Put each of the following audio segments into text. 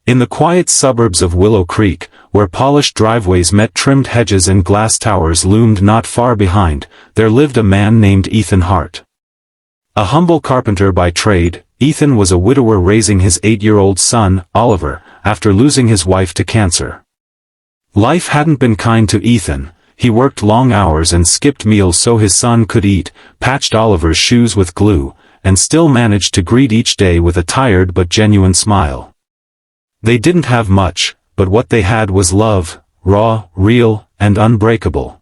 In the quiet suburbs of Willow Creek, where polished driveways met trimmed hedges and glass towers loomed not far behind, there lived a man named Ethan Hart. A humble carpenter by trade, Ethan was a widower raising his 8-year-old son, Oliver, after losing his wife to cancer. Life hadn't been kind to Ethan. He worked long hours and skipped meals so his son could eat, patched Oliver's shoes with glue, and still managed to greet each day with a tired but genuine smile. They didn't have much, but what they had was love, raw, real, and unbreakable.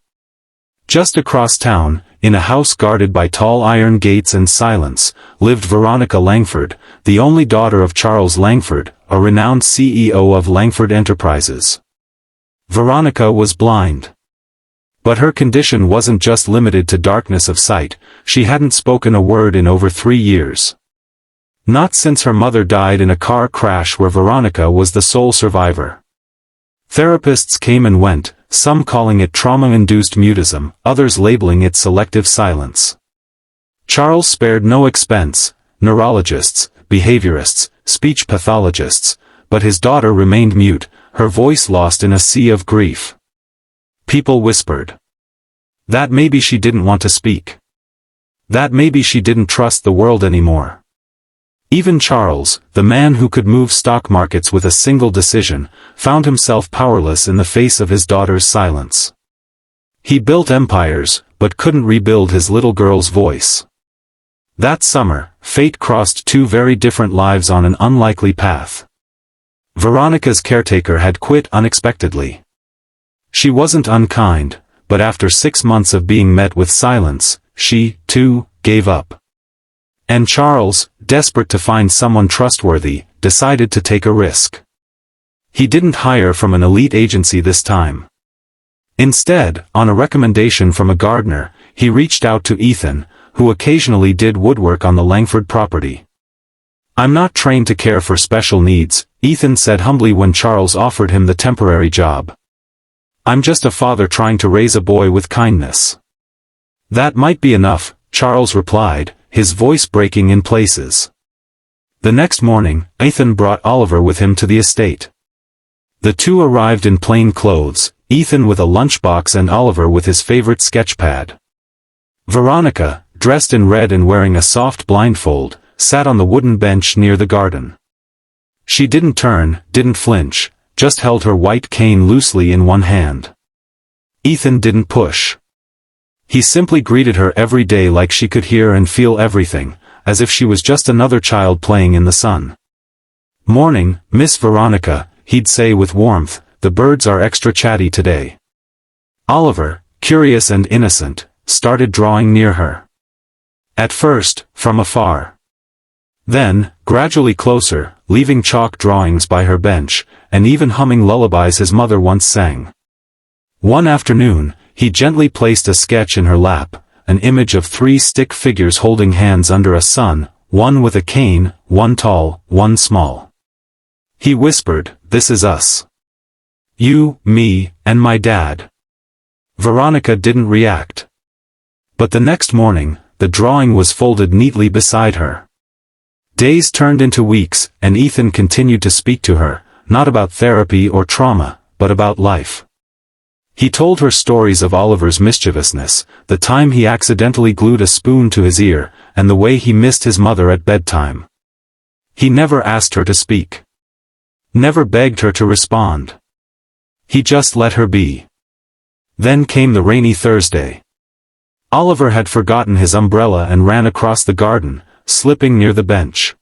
Just across town, in a house guarded by tall iron gates and silence, lived Veronica Langford, the only daughter of Charles Langford, a renowned CEO of Langford Enterprises. Veronica was blind. But her condition wasn't just limited to darkness of sight. She hadn't spoken a word in over 3 years. Not since her mother died in a car crash where Veronica was the sole survivor. Therapists came and went, some calling it trauma-induced mutism, others labeling it selective silence. Charles spared no expense, neurologists, behaviorists, speech pathologists, but his daughter remained mute, her voice lost in a sea of grief. People whispered that maybe she didn't want to speak. That maybe she didn't trust the world anymore. Even Charles, the man who could move stock markets with a single decision, found himself powerless in the face of his daughter's silence. He built empires, but couldn't rebuild his little girl's voice. That summer, fate crossed 2 very different lives on an unlikely path. Veronica's caretaker had quit unexpectedly. She wasn't unkind, but after 6 months of being met with silence, she, too, gave up. And Charles, desperate to find someone trustworthy, decided to take a risk. He didn't hire from an elite agency this time. Instead, on a recommendation from a gardener, he reached out to Ethan, who occasionally did woodwork on the Langford property. "I'm not trained to care for special needs," Ethan said humbly when Charles offered him the temporary job. "I'm just a father trying to raise a boy with kindness." "That might be enough," Charles replied, his voice breaking in places. The next morning, Ethan brought Oliver with him to the estate. The two arrived in plain clothes, Ethan with a lunchbox and Oliver with his favorite sketchpad. Veronica, dressed in red and wearing a soft blindfold, sat on the wooden bench near the garden. She didn't turn, didn't flinch, just held her white cane loosely in one hand. Ethan didn't push. He simply greeted her every day like she could hear and feel everything, as if she was just another child playing in the sun. "Morning, Miss Veronica," he'd say with warmth, "the birds are extra chatty today." Oliver, curious and innocent, started drawing near her. At first, from afar. Then, gradually closer, leaving chalk drawings by her bench, and even humming lullabies his mother once sang. One afternoon, he gently placed a sketch in her lap, an image of 3 stick figures holding hands under a sun, one with a cane, one tall, one small. He whispered, "This is us. You, me, and my dad." Veronica didn't react. But the next morning, the drawing was folded neatly beside her. Days turned into weeks, and Ethan continued to speak to her, not about therapy or trauma, but about life. He told her stories of Oliver's mischievousness, the time he accidentally glued a spoon to his ear, and the way he missed his mother at bedtime. He never asked her to speak. Never begged her to respond. He just let her be. Then came the rainy Thursday. Oliver had forgotten his umbrella and ran across the garden, slipping near the bench.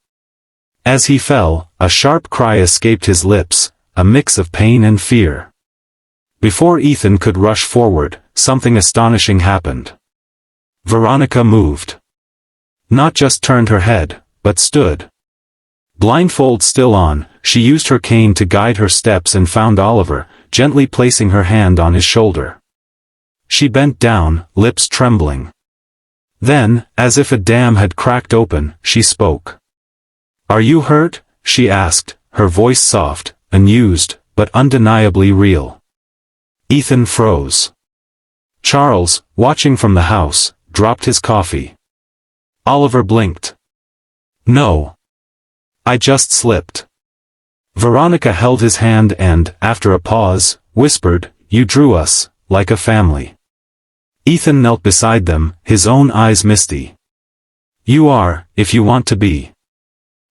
As he fell, a sharp cry escaped his lips, a mix of pain and fear. Before Ethan could rush forward, something astonishing happened. Veronica moved. Not just turned her head, but stood. Blindfold still on, she used her cane to guide her steps and found Oliver, gently placing her hand on his shoulder. She bent down, lips trembling. Then, as if a dam had cracked open, she spoke. "Are you hurt?" she asked, her voice soft, amused, but undeniably real. Ethan froze. Charles, watching from the house, dropped his coffee. Oliver blinked. "No. I just slipped." Veronica held his hand and, after a pause, whispered, "You drew us, like a family." Ethan knelt beside them, his own eyes misty. "You are, if you want to be."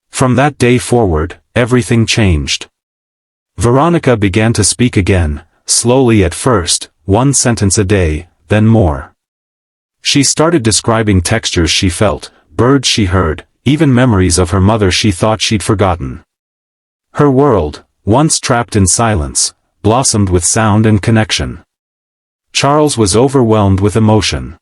From that day forward, everything changed. Veronica began to speak again, slowly at first, one sentence a day, then more. She started describing textures she felt, birds she heard, even memories of her mother she thought she'd forgotten. Her world, once trapped in silence, blossomed with sound and connection. Charles was overwhelmed with emotion.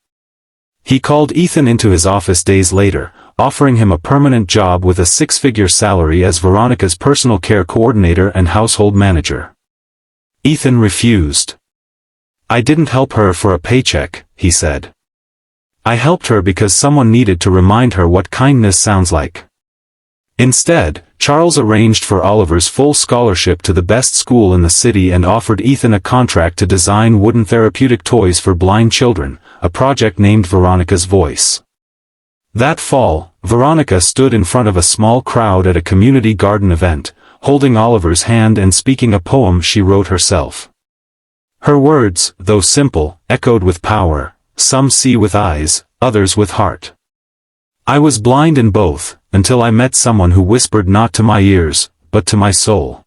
He called Ethan into his office days later, offering him a permanent job with a six-figure salary as Veronica's personal care coordinator and household manager. Ethan refused. "I didn't help her for a paycheck," he said. "I helped her because someone needed to remind her what kindness sounds like." Instead, Charles arranged for Oliver's full scholarship to the best school in the city and offered Ethan a contract to design wooden therapeutic toys for blind children, a project named Veronica's Voice. That fall, Veronica stood in front of a small crowd at a community garden event, holding Oliver's hand and speaking a poem she wrote herself. Her words, though simple, echoed with power. "Some see with eyes, others with heart. I was blind in both, until I met someone who whispered not to my ears, but to my soul."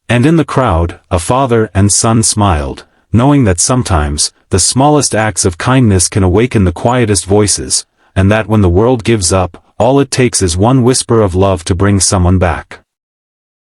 And in the crowd, a father and son smiled, knowing that sometimes, the smallest acts of kindness can awaken the quietest voices, and that when the world gives up, all it takes is one whisper of love to bring someone back.